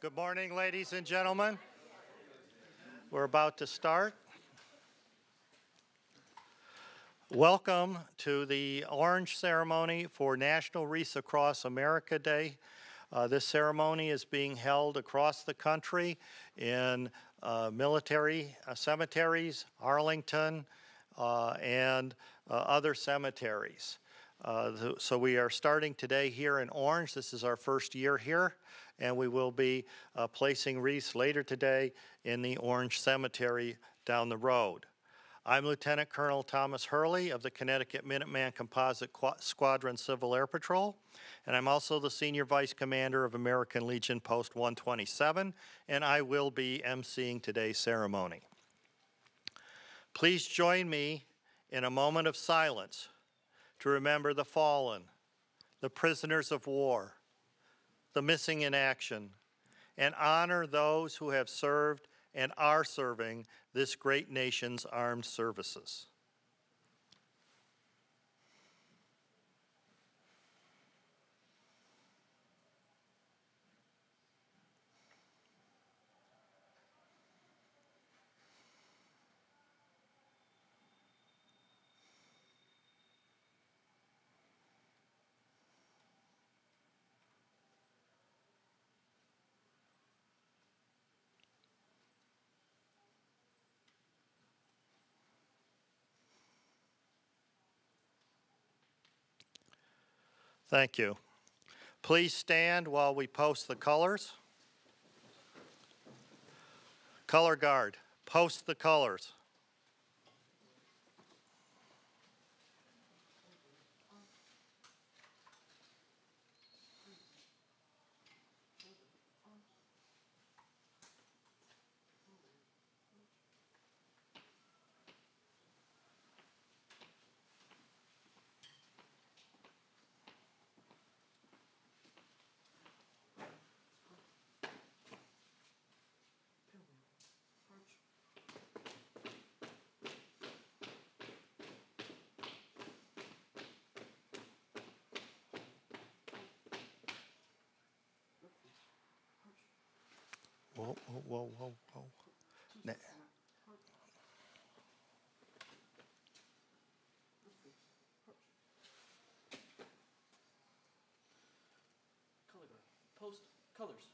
Good morning, ladies and gentlemen. We're about to start. Welcome to the orange ceremony for National Wreaths Across America Day. This ceremony is being held across the country in military cemeteries, Arlington, and other cemeteries. So we are starting today here in Orange. This is our first year here, and we will be placing wreaths later today in the Orange Cemetery down the road. I'm Lieutenant Colonel Thomas Hurley of the Connecticut Minuteman Composite Squadron Civil Air Patrol, and I'm also the Senior Vice Commander of American Legion Post 127, and I will be emceeing today's ceremony. Please join me in a moment of silence to remember the fallen, the prisoners of war, the missing in action, and honor those who have served and are serving this great nation's armed services. Thank you. Please stand while we post the colors. Color guard, post the colors. Whoa, whoa, whoa, whoa, whoa. Color guard. Post colors.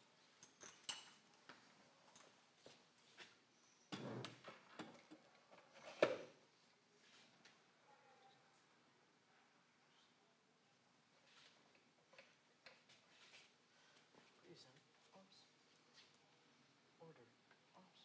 Present. Arms. Order. Arms.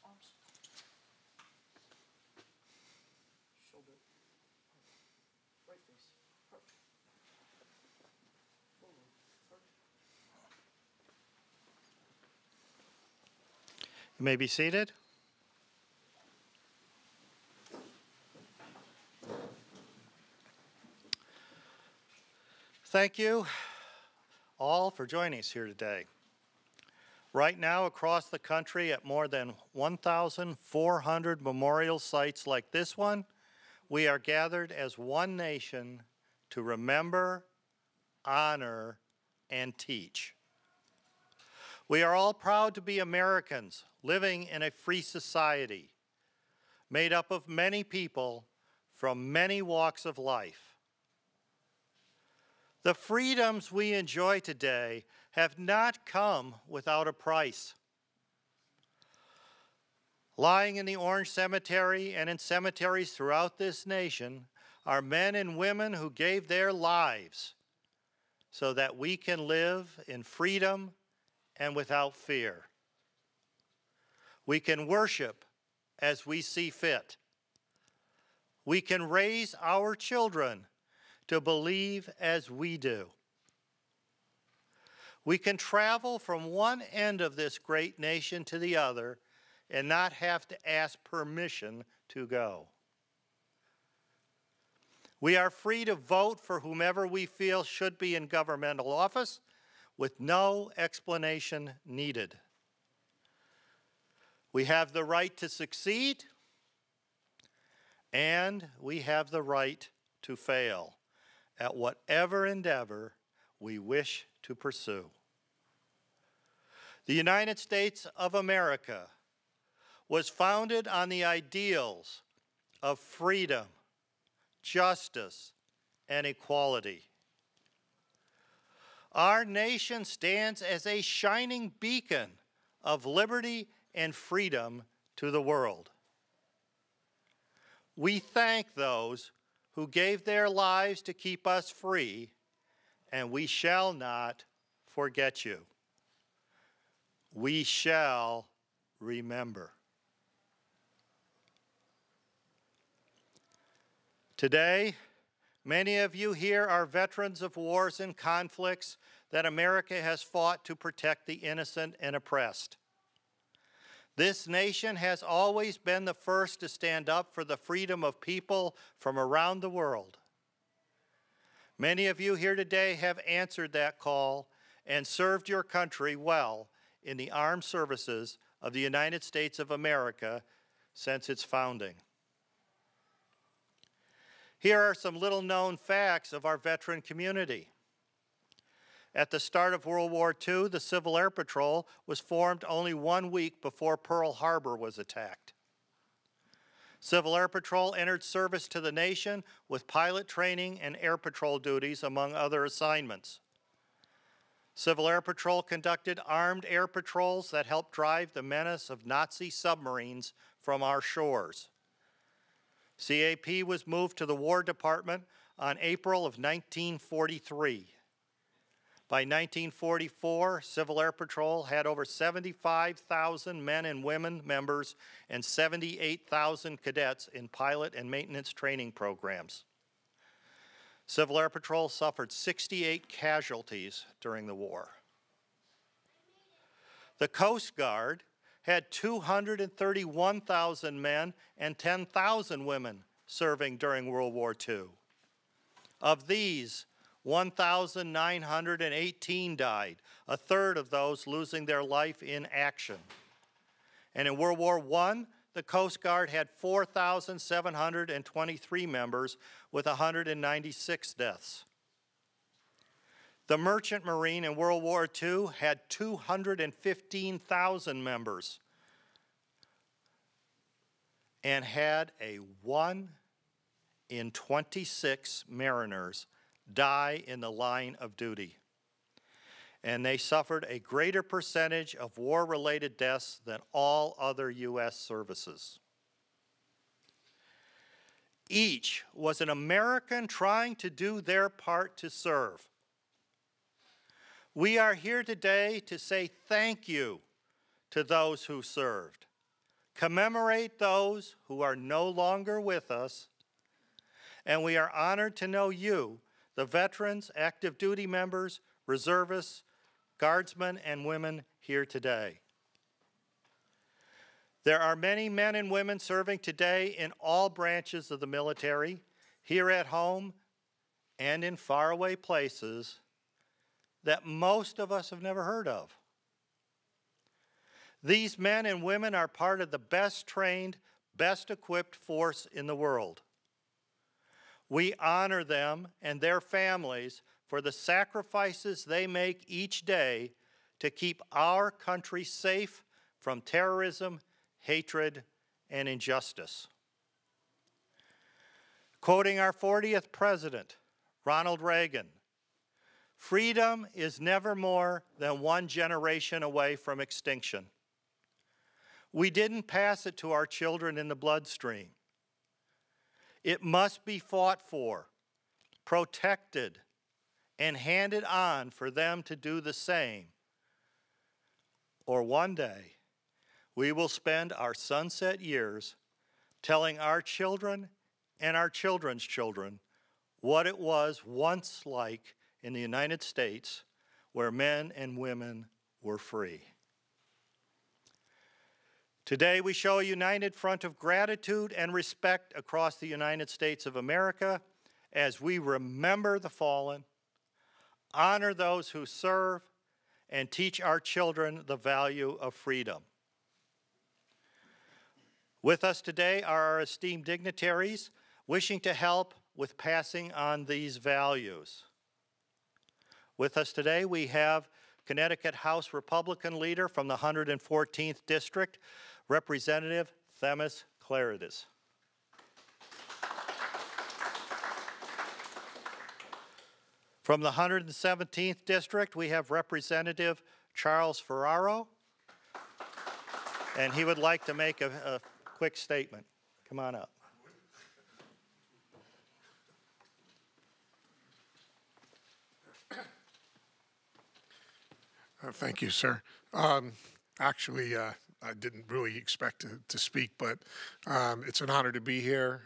Arms. Shoulder. Right face. Arch. Forward. Arch. You may be seated. Thank you all for joining us here today. Right now, across the country at more than 1,400 memorial sites like this one, we are gathered as one nation to remember, honor, and teach. We are all proud to be Americans living in a free society made up of many people from many walks of life. The freedoms we enjoy today have not come without a price. Lying in the Orange Cemetery and in cemeteries throughout this nation are men and women who gave their lives so that we can live in freedom and without fear. We can worship as we see fit. We can raise our children to believe as we do. We can travel from one end of this great nation to the other and not have to ask permission to go. We are free to vote for whomever we feel should be in governmental office with no explanation needed. We have the right to succeed, and we have the right to fail at whatever endeavor we wish to pursue. The United States of America was founded on the ideals of freedom, justice, and equality. Our nation stands as a shining beacon of liberty and freedom to the world. We thank those who gave their lives to keep us free, and we shall not forget you. We shall remember. Today, many of you here are veterans of wars and conflicts that America has fought to protect the innocent and oppressed. This nation has always been the first to stand up for the freedom of people from around the world. Many of you here today have answered that call and served your country well in the armed services of the United States of America since its founding. Here are some little-known facts of our veteran community. At the start of World War II, the Civil Air Patrol was formed only 1 week before Pearl Harbor was attacked. Civil Air Patrol entered service to the nation with pilot training and air patrol duties, among other assignments. Civil Air Patrol conducted armed air patrols that helped drive the menace of Nazi submarines from our shores. CAP was moved to the War Department on April of 1943. By 1944, Civil Air Patrol had over 75,000 men and women members and 78,000 cadets in pilot and maintenance training programs. Civil Air Patrol suffered 68 casualties during the war. The Coast Guard had 231,000 men and 10,000 women serving during World War II. Of these, 1,918 died, a third of those losing their life in action. And in World War I, the Coast Guard had 4,723 members with 196 deaths. The Merchant Marine in World War II had 215,000 members and had a 1 in 26 mariners die in the line of duty. And they suffered a greater percentage of war-related deaths than all other U.S. services. Each was an American trying to do their part to serve. We are here today to say thank you to those who served, commemorate those who are no longer with us, and we are honored to know you, the veterans, active duty members, reservists, guardsmen, and women here today. There are many men and women serving today in all branches of the military, here at home and in faraway places that most of us have never heard of. These men and women are part of the best trained, best equipped force in the world. We honor them and their families for the sacrifices they make each day to keep our country safe from terrorism, hatred, and injustice. Quoting our 40th president, Ronald Reagan, "Freedom is never more than one generation away from extinction." We didn't pass it to our children in the bloodstream. It must be fought for, protected, and handed on for them to do the same. Or one day, we will spend our sunset years telling our children and our children's children what it was once like in the United States, where men and women were free. Today, we show a united front of gratitude and respect across the United States of America as we remember the fallen, honor those who serve, and teach our children the value of freedom. With us today are our esteemed dignitaries wishing to help with passing on these values. With us today, we have Connecticut House Republican leader from the 114th District, Representative Themis Claridis. From the 117th District, we have Representative Charles Ferraro, and he would like to make a quick statement. Come on up. Thank you, sir. Actually, I didn't really expect to speak, but it's an honor to be here.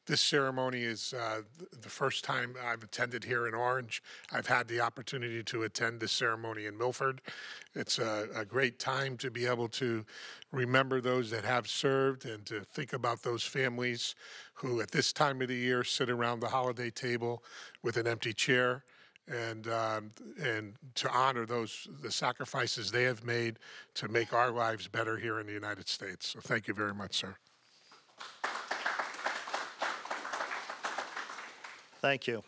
This ceremony is the first time I've attended here in Orange. I've had the opportunity to attend this ceremony in Milford. It's a great time to be able to remember those that have served and to think about those families who at this time of the year sit around the holiday table with an empty chair. And to honor the sacrifices they have made to make our lives better here in the United States. So thank you very much, sir. Thank you.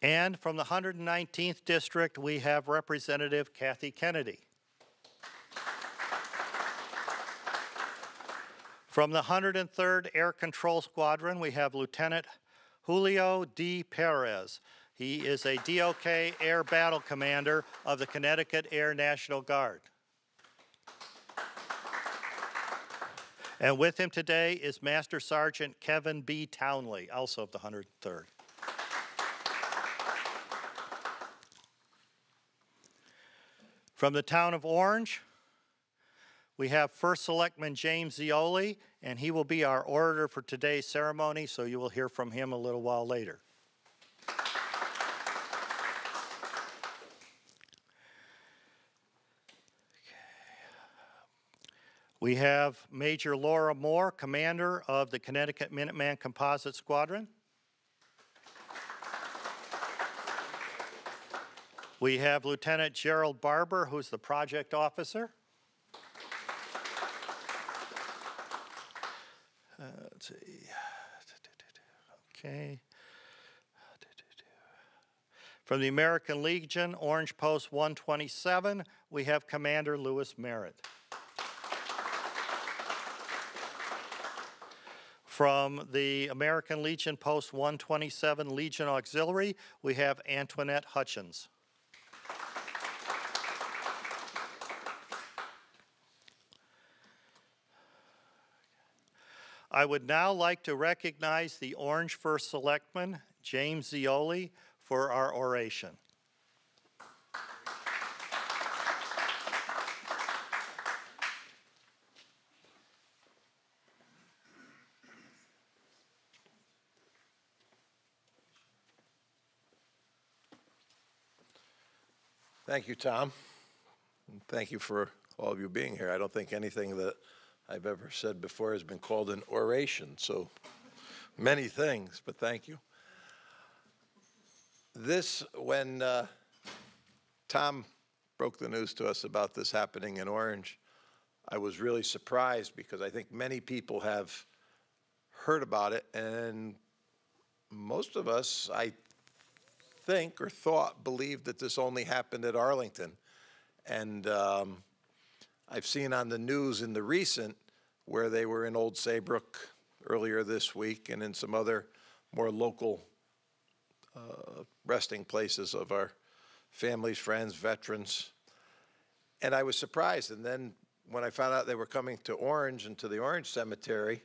And from the 119th District, we have Representative Kathy Kennedy. From the 103rd Air Control Squadron, we have Lieutenant Julio D. Perez. He is a DOK Air Battle Commander of the Connecticut Air National Guard. And with him today is Master Sergeant Kevin B. Townley, also of the 103rd. From the town of Orange, we have First Selectman James Zioli, and he will be our orator for today's ceremony, so you will hear from him a little while later. We have Major Laura Moore, commander of the Connecticut Minuteman Composite Squadron. We have Lieutenant Gerald Barber, who's the project officer. Let's see. Okay. From the American Legion, Orange Post 127, we have Commander Lewis Merritt. From the American Legion Post 127 Legion Auxiliary, we have Antoinette Hutchins. I would now like to recognize the Orange First Selectman, James Zioli, for our oration. Thank you, Tom. And thank you for all of you being here. I don't think anything that I've ever said before has been called an oration, so many things, but thank you. When Tom broke the news to us about this happening in Orange, I was really surprised because I think many people have heard about it, and most of us, I think or thought, believed that this only happened at Arlington. And I've seen on the news in the recent where they were in Old Saybrook earlier this week and in some other more local resting places of our families, friends, veterans. And I was surprised. And then when I found out they were coming to Orange and to the Orange Cemetery,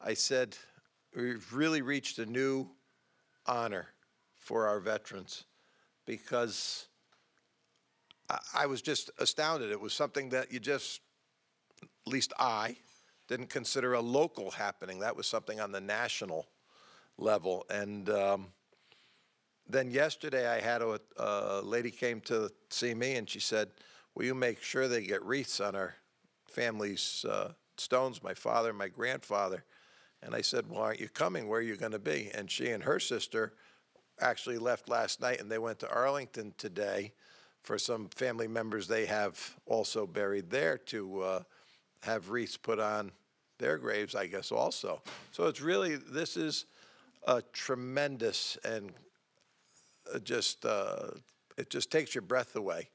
I said, we've really reached a new honor for our veterans, because I was just astounded. It was something that you just, at least I, didn't consider a local happening. That was something on the national level. And then yesterday I had a lady came to see me and she said, will you make sure they get wreaths on our family's stones, my father and my grandfather? And I said, well, aren't you coming? Where are you going to be? And she and her sister actually left last night, and they went to Arlington today for some family members they have also buried there to have wreaths put on their graves, I guess, also. So it's really, this is a tremendous and it just takes your breath away,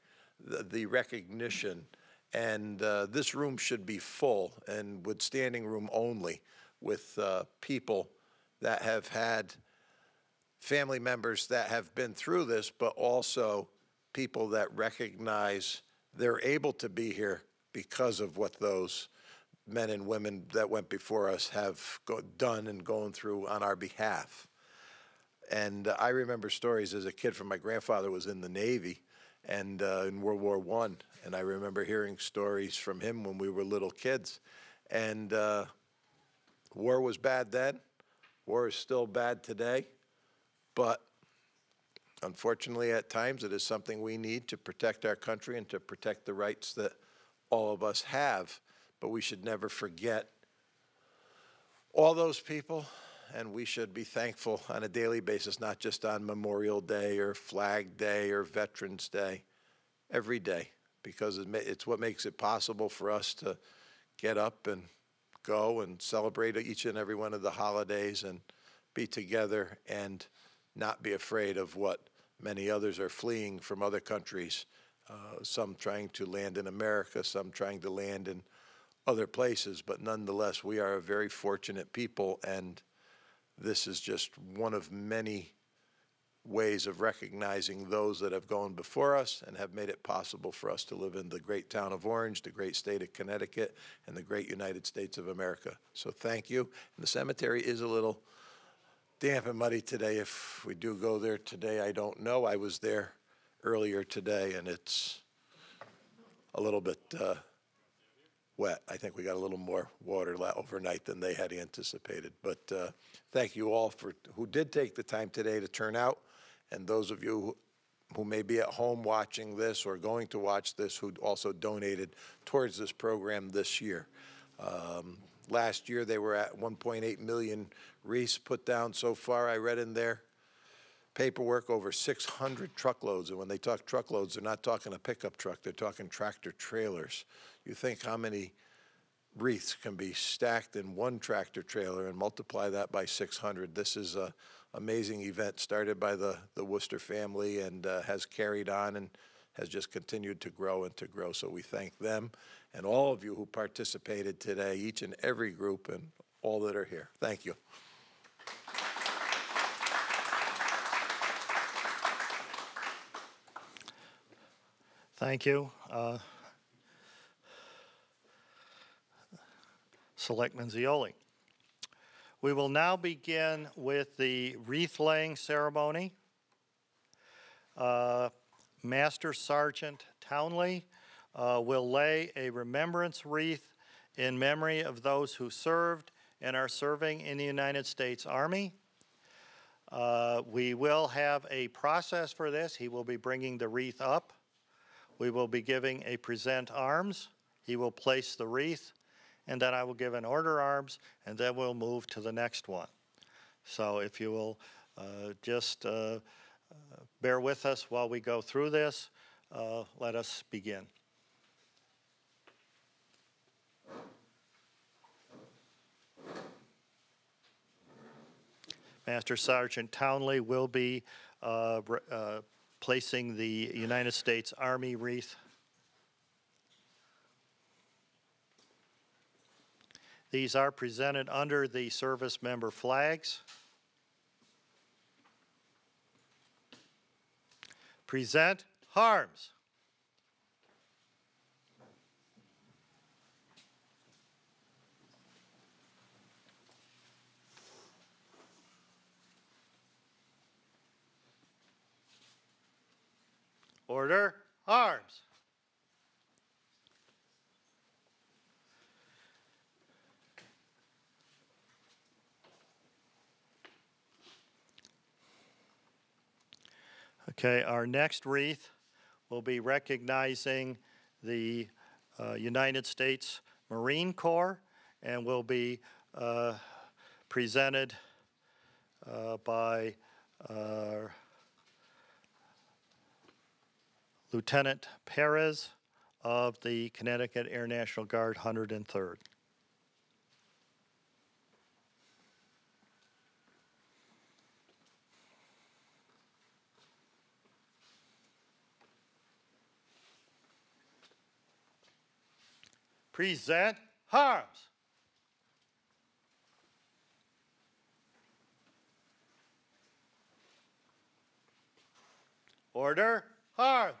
the recognition. And this room should be full and with standing room only, with people that have had family members that have been through this, but also people that recognize they're able to be here because of what those men and women that went before us have done and gone through on our behalf. And I remember stories as a kid from my grandfather was in the Navy and in World War I, and I remember hearing stories from him when we were little kids. And war was bad then. War is still bad today. But unfortunately, at times, it is something we need to protect our country and to protect the rights that all of us have. But we should never forget all those people, and we should be thankful on a daily basis, not just on Memorial Day or Flag Day or Veterans Day, every day, because it's what makes it possible for us to get up and go and celebrate each and every one of the holidays and be together and not be afraid of what many others are fleeing from other countries, some trying to land in America, some trying to land in other places, but nonetheless, we are a very fortunate people, and this is just one of many ways of recognizing those that have gone before us and have made it possible for us to live in the great town of Orange, the great state of Connecticut, and the great United States of America. So thank you. And the cemetery is a little damp and muddy today. If we do go there today, I don't know. I was there earlier today, and it's a little bit wet. I think we got a little more water overnight than they had anticipated. But thank you all who did take the time today to turn out, and those of you who may be at home watching this or going to watch this who also donated towards this program this year. Last year, they were at 1.8 million wreaths put down so far. I read in their paperwork over 600 truckloads. And when they talk truckloads, they're not talking a pickup truck. They're talking tractor trailers. You think how many wreaths can be stacked in one tractor trailer and multiply that by 600. This is an amazing event started by the Worcester family and has carried on and has just continued to grow and to grow. So we thank them and all of you who participated today, each and every group and all that are here. Thank you. Thank you. Selectman Zioli. We will now begin with the wreath laying ceremony. Master Sergeant Townley will lay a remembrance wreath in memory of those who served and are serving in the United States Army. We will have a process for this. He will be bringing the wreath up. We will be giving a present arms. He will place the wreath, and then I will give an order arms, and then we'll move to the next one. So if you will just bear with us while we go through this, let us begin. Master Sergeant Townley will be placing the United States Army wreath. These are presented under the service member flags. Present arms. Order arms. Okay, our next wreath will be recognizing the United States Marine Corps and will be presented by Lieutenant Perez of the Connecticut Air National Guard 103rd. Present arms. Order arms.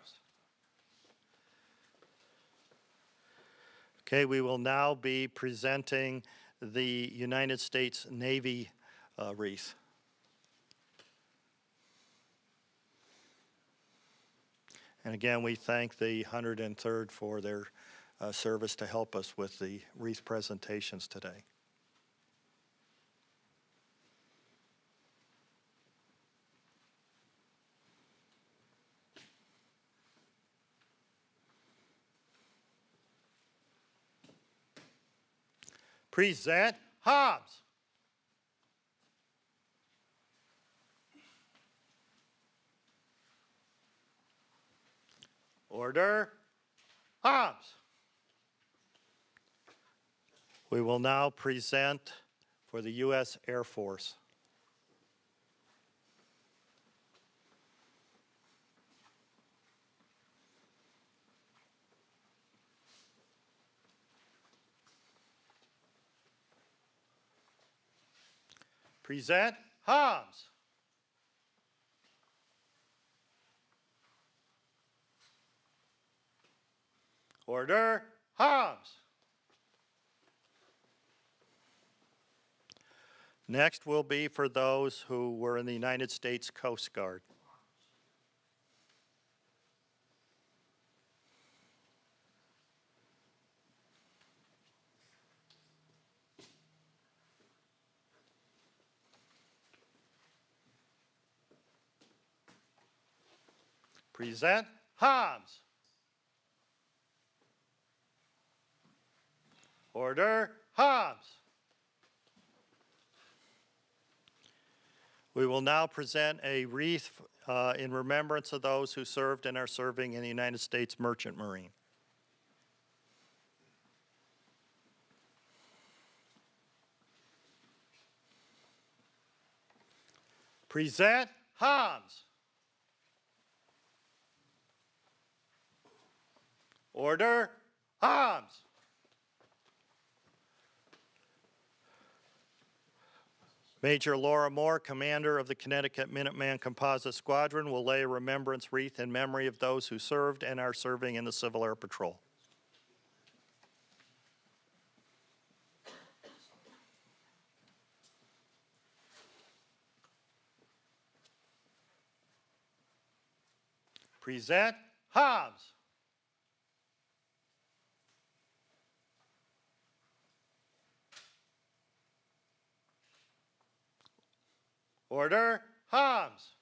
Okay, we will now be presenting the United States Navy wreath. And again, we thank the 103rd for their service to help us with the wreath presentations today. Present arms. Order arms. We will now present for the U.S. Air Force. Present arms. Order arms. Next will be for those who were in the United States Coast Guard. Present arms. Order arms. We will now present a wreath in remembrance of those who served and are serving in the United States Merchant Marine. Present arms. Order arms. Major Laura Moore, commander of the Connecticut Minuteman Composite Squadron, will lay a remembrance wreath in memory of those who served and are serving in the Civil Air Patrol. Present arms. Order arms.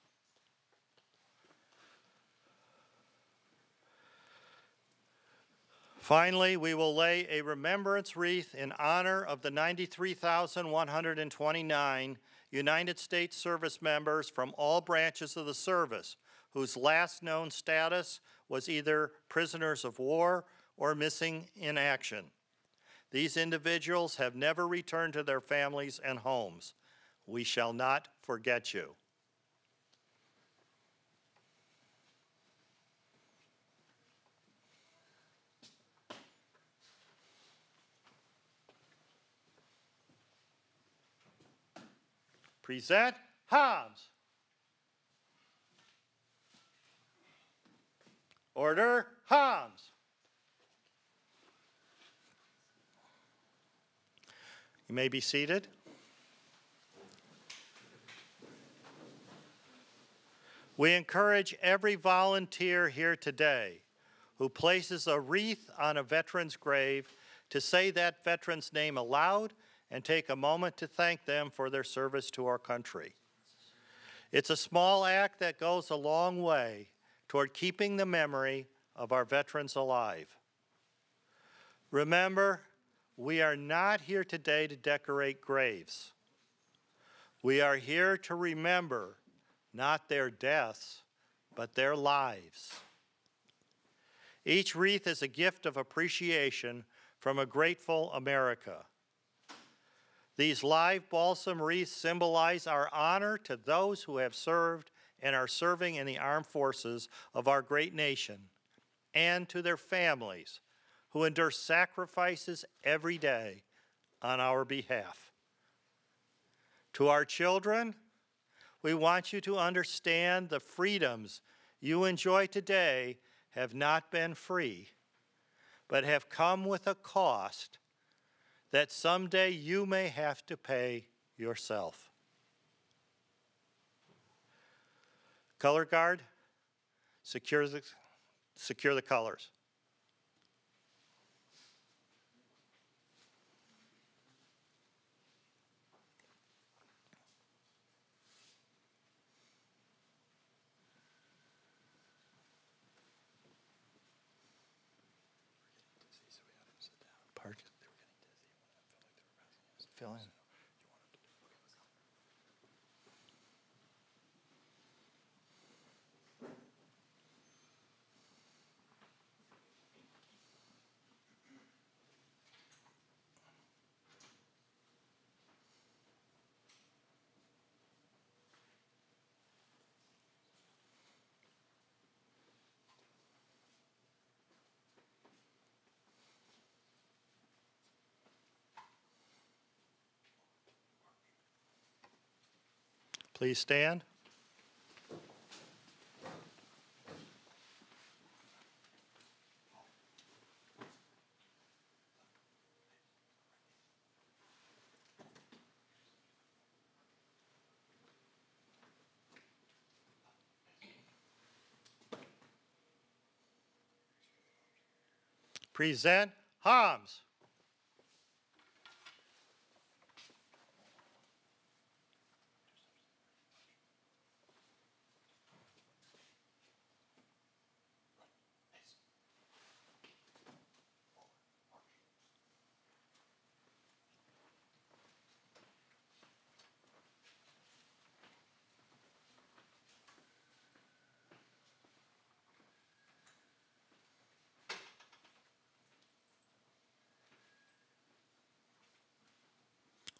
Finally, we will lay a remembrance wreath in honor of the 93,129 United States service members from all branches of the service whose last known status was either prisoners of war or missing in action. These individuals have never returned to their families and homes. We shall not forget you. Present, Hans. Order, Hans. You may be seated. We encourage every volunteer here today who places a wreath on a veteran's grave to say that veteran's name aloud and take a moment to thank them for their service to our country. It's a small act that goes a long way toward keeping the memory of our veterans alive. Remember, we are not here today to decorate graves. We are here to remember not their deaths, but their lives. Each wreath is a gift of appreciation from a grateful America. These live balsam wreaths symbolize our honor to those who have served and are serving in the armed forces of our great nation, and to their families who endure sacrifices every day on our behalf. To our children, we want you to understand the freedoms you enjoy today have not been free, but have come with a cost that someday you may have to pay yourself. Color guard, secure the colors. Park. Fill in. Please stand. Present, Hams.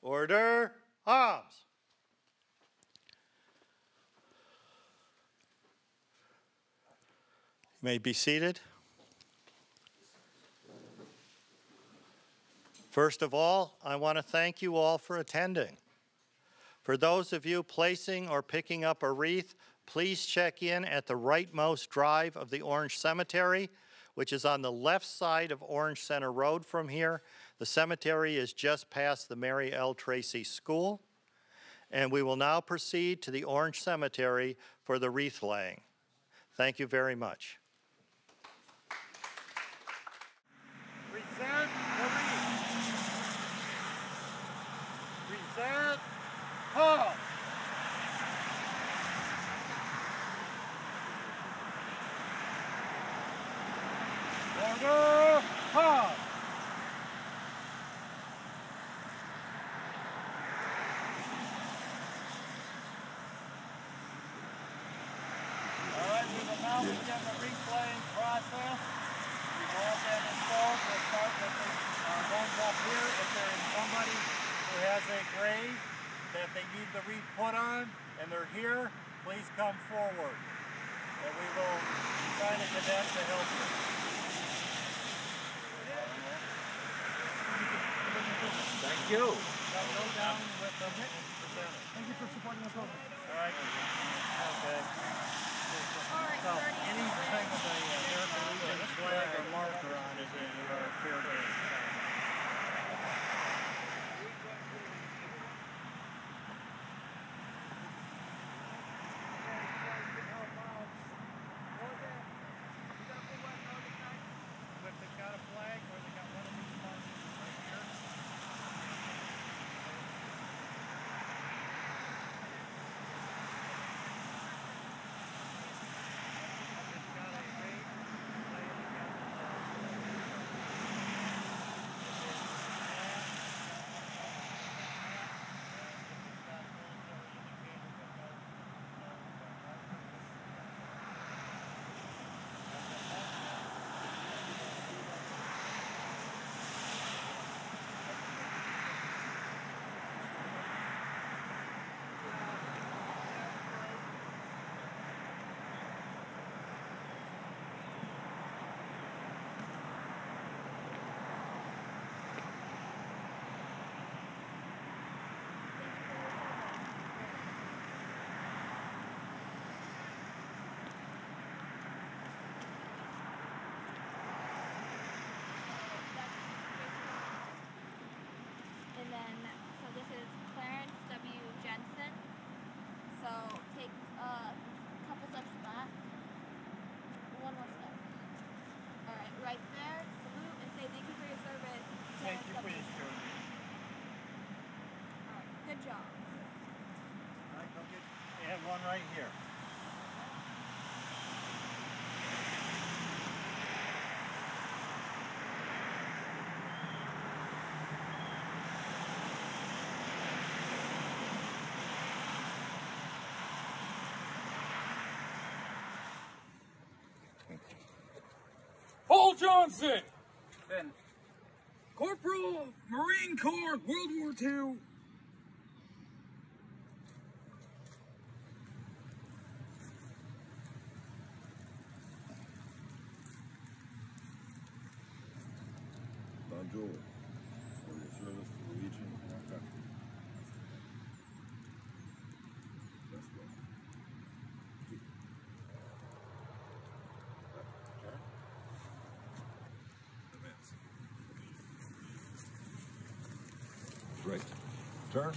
Order, arms. You may be seated. First of all, I want to thank you all for attending. For those of you placing or picking up a wreath, please check in at the rightmost drive of the Orange Cemetery, which is on the left side of Orange Center Road from here. The cemetery is just past the Mary L. Tracy School. And we will now proceed to the Orange Cemetery for the wreath laying. Thank you very much. Present the wreath. Present Paul. Order, Paul. Now begin the wreath-laying process. We've all been installed. We'll start with the ones up here. If there is somebody who has a grave that they need the wreath put on and they're here, please come forward. And we will try to connect to help you. Thank you. Now go down with the Thank you for supporting the program. All right. Okay. So, 30 any type of a American Legion flag or marker on it is fair game. If they got a flag or they got one of these markers right here. It's got a rate flag And then, so this is Clarence W. Jensen. So take a couple steps back. One more step. Alright, right there, salute and say thank you for your service. Thank Clarence you for W. your service. Alright, good job. All right, go get, they have one right here. Paul Johnson, then Corporal, Marine Corps, World War II. Bonjour, for your service to the Legion and our country. Let's go. Turn. Right. Turn.